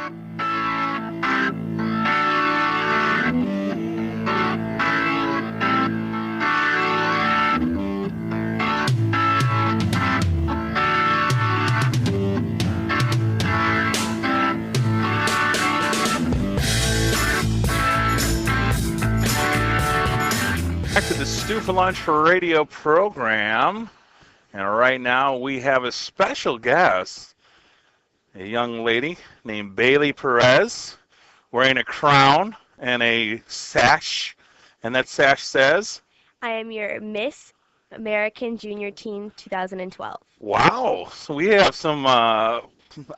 Back to the Stew for Lunch radio program, and right now we have a special guest, a young lady named Bailey Perez, wearing a crown and a sash, and that sash says, I am your Miss American Junior Teen 2012. wow, so we have some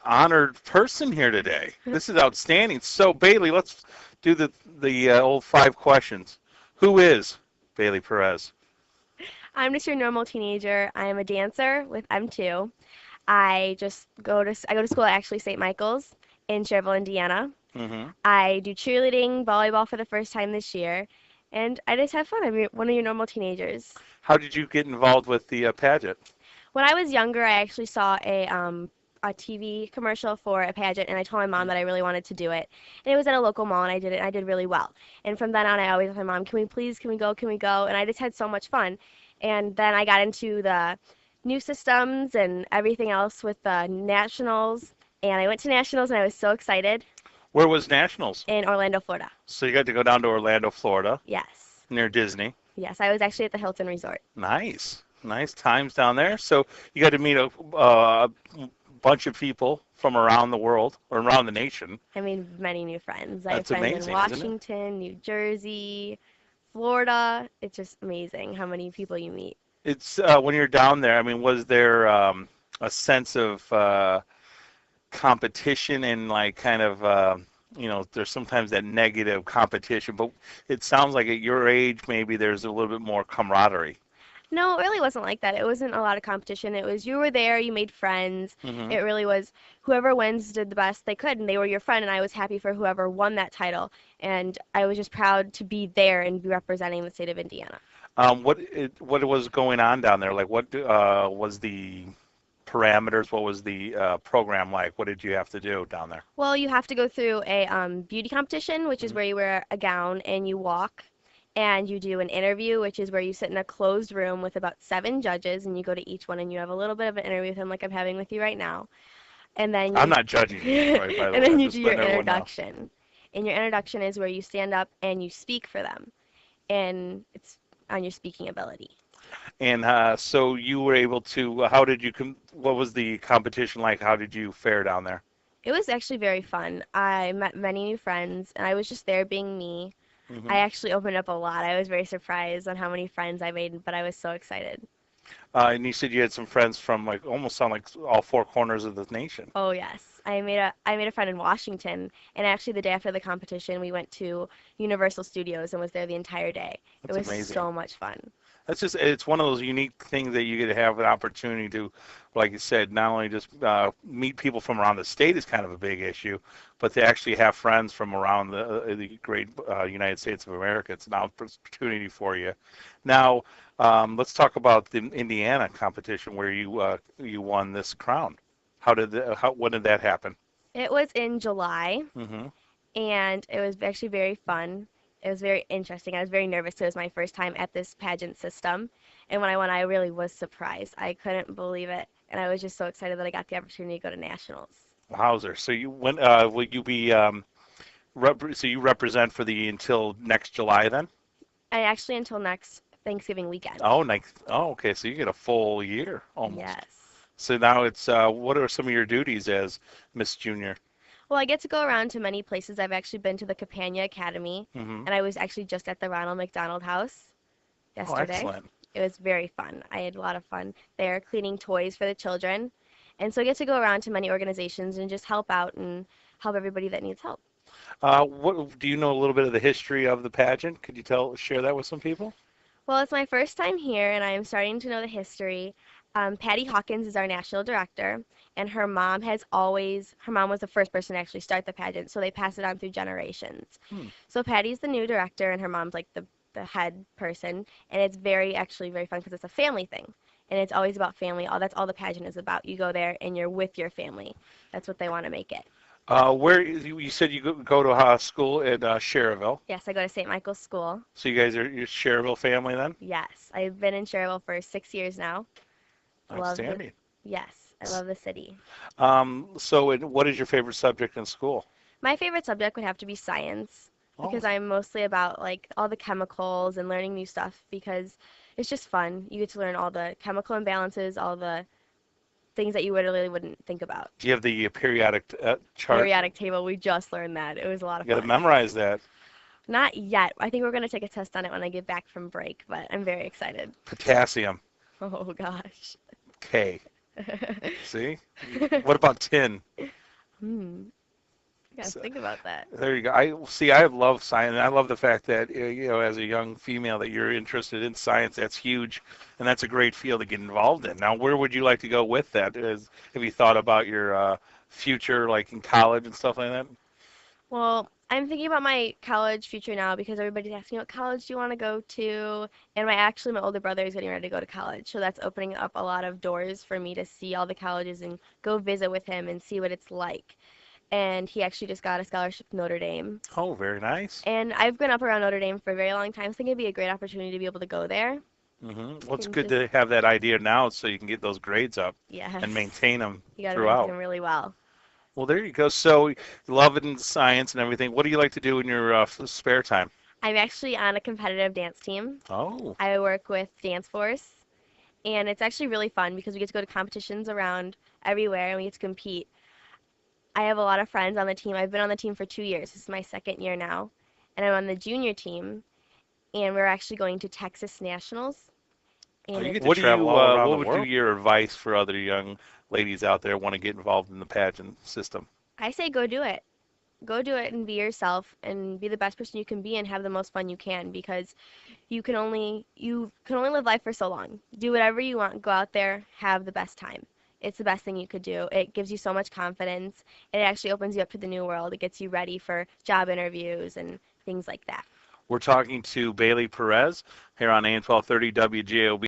honored person here today. This is outstanding. So Bailey, let's do the old 5 questions. Who is Bailey Perez? I'm just your normal teenager. I am a dancer with M2. I go to school at actually St. Michael's in Cherville, Indiana. Mm-hmm. I do cheerleading, volleyball for the first time this year, and I just have fun. I'm one of your normal teenagers. How did you get involved with the pageant? When I was younger, I actually saw a TV commercial for a pageant, and I told my mom that I really wanted to do it. And it was at a local mall, and I did it, and I did really well. And from then on, I always asked my mom, can we go? And I just had so much fun. And then I got into the new systems and everything else with the nationals, and I went to nationals, and I was so excited. Where was nationals? In Orlando, Florida. So you got to go down to Orlando, Florida. Yes. Near Disney. Yes, I was actually at the Hilton Resort. Nice. Nice times down there. So you got to meet a bunch of people from around the world or around the nation. I made many new friends. I have That's friends amazing, in Washington, New Jersey, Florida. It's just amazing how many people you meet. It's when you're down there, I mean, was there a sense of competition and like kind of, there's sometimes that negative competition, but it sounds like at your age, maybe there's a little bit more camaraderie. No, it really wasn't like that. It wasn't a lot of competition. It was you were there, you made friends. Mm-hmm. It really was whoever wins did the best they could, and they were your friend, and I was happy for whoever won that title. And I was just proud to be there and be representing the state of Indiana. What was going on down there? Like, what was the parameters? What was the program like? What did you have to do down there? Well, you have to go through a beauty competition, which is where you wear a gown and you walk. And you do an interview, which is where you sit in a closed room with about 7 judges, and you go to each one, and you have a little bit of an interview with them, like I'm having with you right now. And then I'm not judging you, right, by the way. And then you do your introduction. And your introduction is where you stand up and you speak for them, and it's on your speaking ability. And so you were able to. How did you? What was the competition like? How did you fare down there? It was actually very fun. I met many new friends, and I was just there being me. Mm-hmm. I actually opened up a lot. I was very surprised on how many friends I made, but I was so excited. And you said you had some friends from like almost sound like all 4 corners of the nation. Oh yes, I made a friend in Washington, and actually the day after the competition, we went to Universal Studios and was there the entire day. That's it was amazing. So much fun. It's one of those unique things that you get to have an opportunity to, like you said, not only just meet people from around the state is kind of a big issue, but to actually have friends from around the great United States of America. It's an opportunity for you. Now, let's talk about the Indiana competition where you won this crown. When did that happen? It was in July, Mm-hmm. and it was actually very fun. It was very interesting. I was very nervous. It was my first time at this pageant system. And when I won, I really was surprised. I couldn't believe it. And I was just so excited that I got the opportunity to go to nationals. Wowzer. So you went, will you be, so you represent for until next July then? And actually until next Thanksgiving weekend. Oh, okay. So you get a full year almost. Yes. So now it's, what are some of your duties as Miss Junior? Well, I get to go around to many places. I've actually been to the Campania Academy, Mm-hmm. and I was actually just at the Ronald McDonald House yesterday. Oh, excellent. It was very fun. I had a lot of fun there cleaning toys for the children. And so I get to go around to many organizations and just help out and help everybody that needs help. What do you know a little bit of the history of the pageant? Could you share that with some people? Well, it's my first time here, and I am starting to know the history. Patty Hawkins is our national director, and her mom was the first person to actually start the pageant, so they pass it on through generations. So Patty's the new director, and her mom's like the head person, and it's actually very fun because it's a family thing, and it's always about family. That's all the pageant is about. You go there, and you're with your family. That's what they want to make it. Where you said you go to school at Cherville, Yes, I go to St. Michael's School. so you guys are your Cherville family then? Yes, I've been in Cherville for 6 years now. Love the, Outstanding. yes, I love the city. So what is your favorite subject in school? My favorite subject would have to be science Oh, because I'm mostly about like all the chemicals and learning new stuff because it's just fun. You get to learn all the chemical imbalances, all the things that you literally wouldn't think about. do you have the periodic chart? Periodic table, we just learned that. It was a lot of You got to fun. memorize that. Not yet. I think we're going to take a test on it when I get back from break, but I'm very excited. Potassium, Oh gosh. K. See? What about tin? Hmm. I gotta So, think about that. there you go. I see. I love science, and I love the fact that as a young female, that you're interested in science. That's huge, and that's a great field to get involved in. Now, where would you like to go with that? Have you thought about your future, like in college and stuff like that? Well, I'm thinking about my college future now because everybody's asking what college do you want to go to, and my older brother is getting ready to go to college, so that's opening up a lot of doors for me to see all the colleges and go visit with him and see what it's like. And he actually just got a scholarship to Notre Dame. Oh, very nice. And I've been up around Notre Dame for a very long time, so I think it'd be a great opportunity to be able to go there Well, it's and good just, to have that idea now, so you can get those grades up and yes, maintain them you got to maintain throughout. them really well. Well, there you go. So, you love it in science and everything. What do you like to do in your spare time? I'm actually on a competitive dance team. Oh, I work with Dance Force, and it's actually really fun because we get to go to competitions around everywhere and we get to compete. I have a lot of friends on the team. I've been on the team for 2 years. This is my second year now, and I'm on the junior team, and we're actually going to Texas Nationals, oh, and you get it's to travel all around what would be your advice for other young ladies out there who want to get involved in the pageant system? I say go do it. Go do it and be yourself and be the best person you can be and have the most fun you can because you can only live life for so long. Do whatever you want. Go out there, have the best time. It's the best thing you could do. It gives you so much confidence. It actually opens you up to the new world. It gets you ready for job interviews and things like that. We're talking to Bailey Perez here on AM 1230 WJOB.